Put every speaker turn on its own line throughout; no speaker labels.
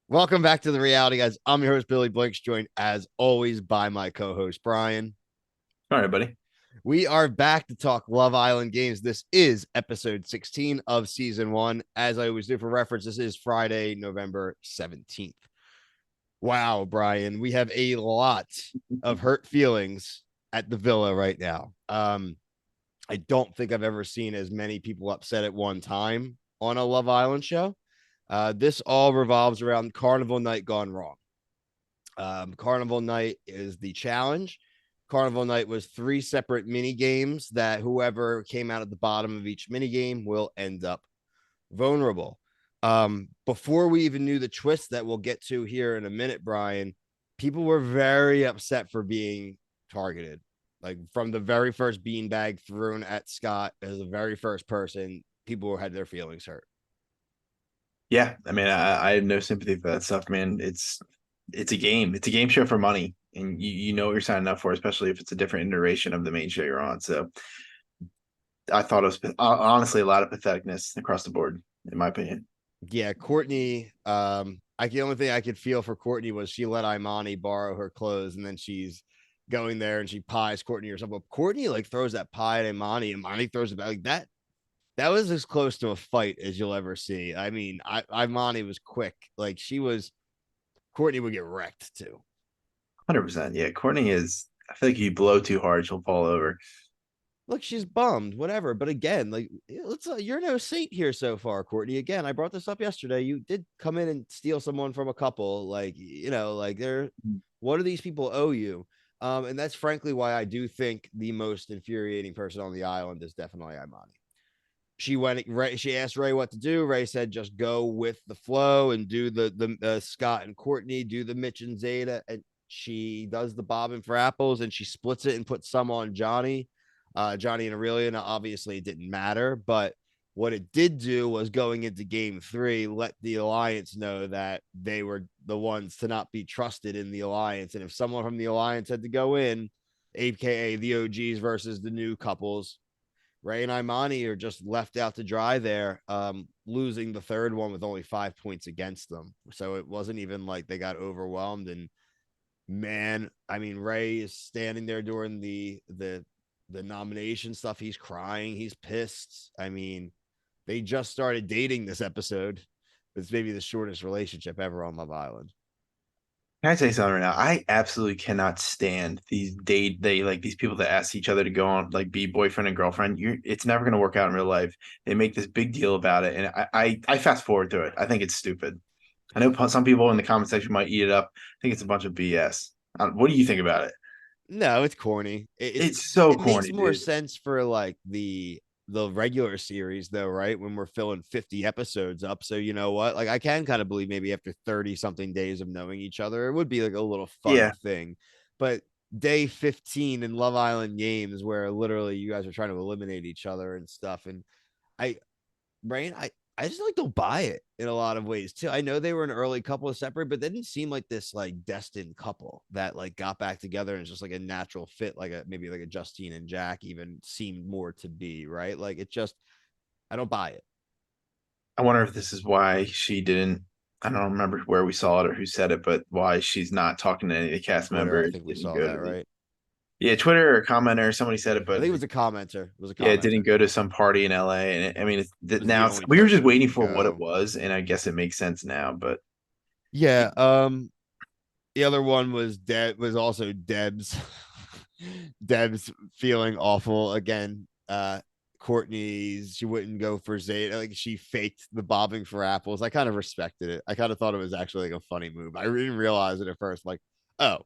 Welcome back to the reality, guys. I'm your host, Billy Blanks, joined as always by my co host, Brian.
All right, buddy.
We are back to talk Love Island games. This is episode 16 of season one. As I always do for reference, this is Friday, November 17th. Wow, Brian, we have a lot of hurt feelings at the villa right now. I don't think I've ever seen as many people upset at one time on a Love Island show. This all revolves around Carnival Night gone wrong. Carnival Night is the challenge. Carnival Night was three separate mini games that whoever came out at the bottom of each mini game will end up vulnerable. Before we even knew the twist that we'll get to here in a minute, Brian, people were very upset for being targeted. Like from the very first beanbag thrown at Scott as the very first person, people had their feelings hurt.
Yeah, I mean, I have no sympathy for that stuff, man. It's a game. It's a game show for money, and you know what you're signing up for, especially if it's a different iteration of the main show you're on. So I thought it was honestly a lot of patheticness across the board, in my opinion.
Yeah, Courtney. The only thing I could feel for Courtney was she let Imani borrow her clothes, and then she's going there and she pies Courtney or something. But Courtney like throws that pie at Imani, and Imani throws it back like that. That was as close to a fight as you'll ever see. I mean, Imani was quick. Like she was. Courtney would get wrecked too.
100%. Yeah, Courtney is. I feel like if you blow too hard, she'll fall over.
Look, she's bummed, whatever. But again, like you're no saint here so far, Courtney. Again, I brought this up yesterday. You did come in and steal someone from a couple, like they're what do these people owe you? And that's frankly why I do think the most infuriating person on the island is definitely Imani. She asked Ray what to do. Ray said just go with the flow and do the Scott and Courtney, do the Mitch and Zeta, and she does the bobbing for apples and she splits it and puts some on Johnny. Johnny and Aurelia. Now, obviously, it didn't matter, but what it did do was going into game three, let the alliance know that they were the ones to not be trusted in the alliance. And if someone from the alliance had to go in, aka the OGs versus the new couples, Ray and Imani are just left out to dry there, losing the third one with only 5 points against them. So it wasn't even like they got overwhelmed. And man, I mean, Ray is standing there during the nomination stuff. He's crying. He's pissed. I mean, they just started dating this episode. It's maybe the shortest relationship ever on Love Island.
Can I say something right now? I absolutely cannot stand these they like these people that ask each other to go on like be boyfriend and girlfriend. It's never gonna work out in real life. They make this big deal about it, and I fast forward through it. I think it's stupid. I know some people in the comment section might eat it up. I think it's a bunch of BS. What do you think about it?
No, it's corny.
It's so
It makes
corny,
more
dude.
sense for like the regular series though, right? When we're filling 50 episodes up. So you know what? Like I can kind of believe maybe after 30 something days of knowing each other, it would be like a little fun
Yeah,
thing. But day 15 in Love Island games where literally you guys are trying to eliminate each other and stuff. And I Brain, I just like don't buy it in a lot of ways too. I know they were an early couple of separate, but they didn't seem like this like destined couple that like got back together and it's just like a natural fit, like a maybe like a Justine and Jack even seemed more to be, right? Like it just I don't buy it.
I wonder if this is why she didn't. I don't remember where we saw it or who said it, but why she's not talking to any of the cast
Twitter, I
members.
think we
Didn't
saw
go
that,
to the
right?
Yeah, Twitter or commenter, somebody said it,
I
but
think it was a commenter. It was a
yeah, it
commenter.
didn't go to some party in LA. And I mean,
It was the
now it's,
only
we were
place
just
that it
waiting
could
for what it
go.
was, and I guess it makes sense now. But
Yeah. The other one was also Deb's Deb's feeling awful again. Courtney's she wouldn't go for Zeta. Like she faked the bobbing for apples. I kind of respected it. I kind of thought it was actually like a funny move. I didn't realize it at first. Like, oh,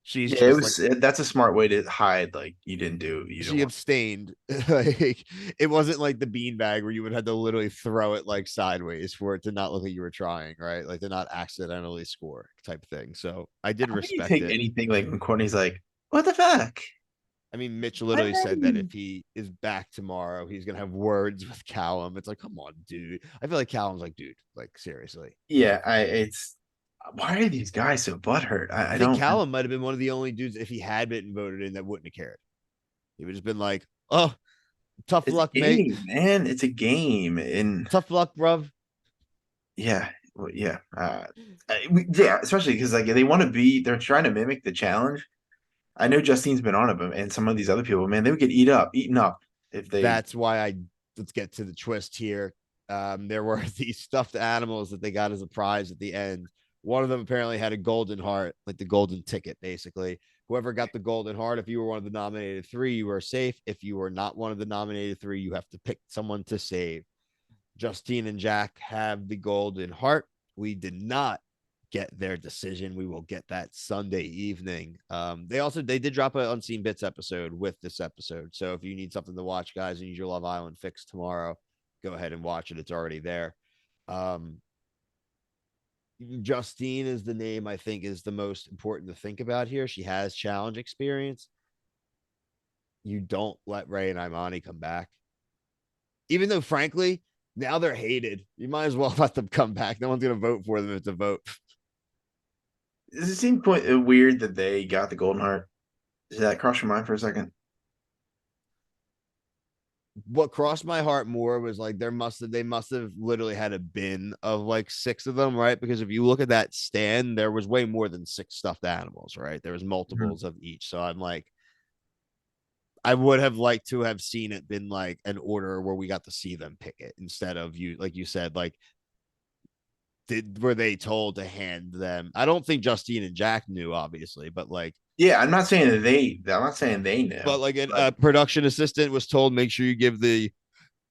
she's
yeah, it
just like
was that's a smart way to hide like you don't
she
want.
abstained. Like it wasn't like the beanbag where you would have to literally throw it like sideways for it to not look like you were trying, right? Like to not accidentally score type thing. So I did
How do you
respect
take
it.
anything like when Courtney's like, "What the fuck?
I mean, Mitch
My
literally said that if
name?"
he is back tomorrow, he's gonna have words with Callum. It's like, come on, dude. I feel like Callum's like, dude, like seriously.
Yeah, I it's why are these guys so butthurt? I
I think
don't.
Callum might have been one of the only dudes if he had been voted in that wouldn't have cared. He would have just been like, oh, tough
It's a
luck, mate.
game, man. It's a game, and
Tough luck, bruv.
yeah, Well, yeah, yeah, especially because like they're trying to mimic the challenge. I know Justine's been on it, but and some of these other people, man, they would get eaten up if they.
That's why I let's get to the twist here. There were these stuffed animals that they got as a prize at the end. One of them apparently had a golden heart, like the golden ticket, basically. Whoever got the golden heart, if you were one of the nominated three, you were safe. If you were not one of the nominated three, you have to pick someone to save. Justine and Jack have the golden heart. We did not get their decision. We will get that Sunday evening. They did drop an Unseen Bits episode with this episode. So if you need something to watch, guys, and need your Love Island fix tomorrow, go ahead and watch it. It's already there. Um, Justine is the name I think is the most important to think about here. She has challenge experience. You don't let Ray and Imani come back. Even though, frankly, now they're hated. You might as well let them come back. No one's going to vote for them if to vote.
Does it seem weird that they got the golden heart? Did that cross your mind for a second?
What crossed my heart more was like they must have literally had a bin of like six of them, right? Because if you look at that stand, there was way more than six stuffed animals, right? There was
Mhm.
multiples of each. So I'm like, I would have liked to have seen it been like an order where we got to see them pick it instead of you, like you said, like were they told to hand them? I don't think Justine and Jack knew, obviously, but like,
Yeah, I'm not saying that they. I'm not saying they
but
knew,
like
but
a production assistant was told, make sure you give the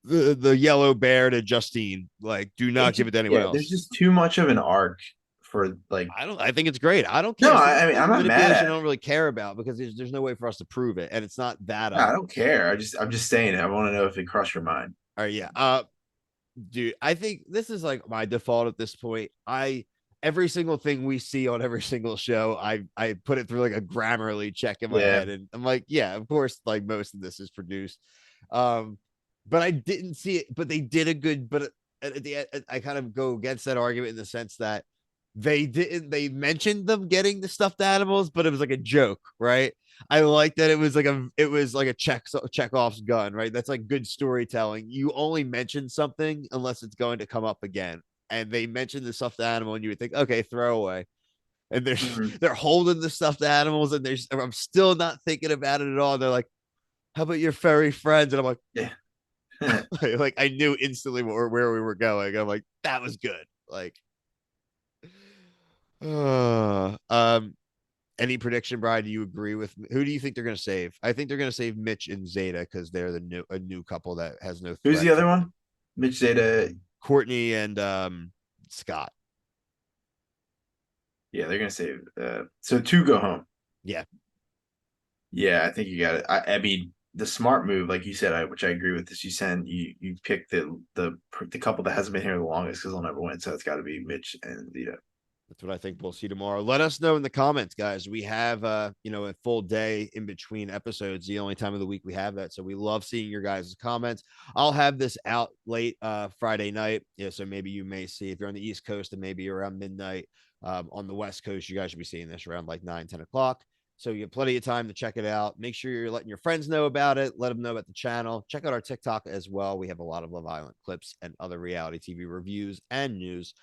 yellow bear to Justine. Like, do not give it to anyone
yeah, there's
else.
just too much of an arc for like.
I don't. I think it's great. I don't
No,
care. See, this
I
is
mean,
the
I'm not mad
manipulation
at
I
it.
don't really care about because there's no way for us to prove it, and it's not that
No, I
obvious.
don't care. I'm just saying it. I want to know if it crossed your mind.
All right, yeah. Dude, I think this is like my default at this point. I every single thing we see on every single show, I put it through like a Grammarly check in my
Yeah.
head, and I'm like, yeah, of course, like most of this is produced. Um, but I didn't see it. But they did a good. But at the end, I kind of go against that argument in the sense that they didn't. They mentioned them getting the stuffed animals, but it was like a joke, right? I like that it was like a Chekhov's gun, right? That's like good storytelling. You only mention something unless it's going to come up again. And they mentioned the stuffed animal, and you would think, okay, throwaway. And they're
Mhm.
they're holding the stuffed animals, and I'm still not thinking about it at all. They're like, how about your furry friends? And I'm like,
Yeah.
like I knew instantly where we were going. I'm like, that was good. Like, um, any prediction, Brian? Do you agree with me? Who do you think they're going to save? I think they're going to save Mitch and Zeta because they're a new couple that has no
Who's
threat
the
to
other one? Mitch Zeta.
Courtney and Scott.
Yeah, they're gonna save. So two go home.
Yeah,
Yeah, I think you got it. I mean, the smart move, like you said, which I agree with, is you pick the couple that hasn't been here the longest because they'll never win. So it's got to be Mitch and Zeta.
that's what I think we'll see tomorrow. Let us know in the comments, guys. We have a full day in between episodes, the only time of the week we have that. So we love seeing your guys' comments. I'll have this out late Friday night. Yeah, so maybe you may see if you're on the East Coast and maybe around midnight. On the West Coast, you guys should be seeing this around like 9, 10 o'clock. So you have plenty of time to check it out. Make sure you're letting your friends know about it. Let them know about the channel. Check out our TikTok as well. We have a lot of Love Island clips and other reality TV reviews and news.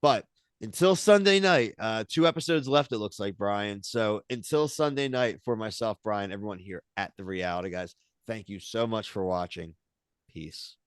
But until Sunday night, two episodes left, it looks like, Brian. So until Sunday night, for myself, Brian, everyone here at The Reality, guys, thank you so much for watching. Peace.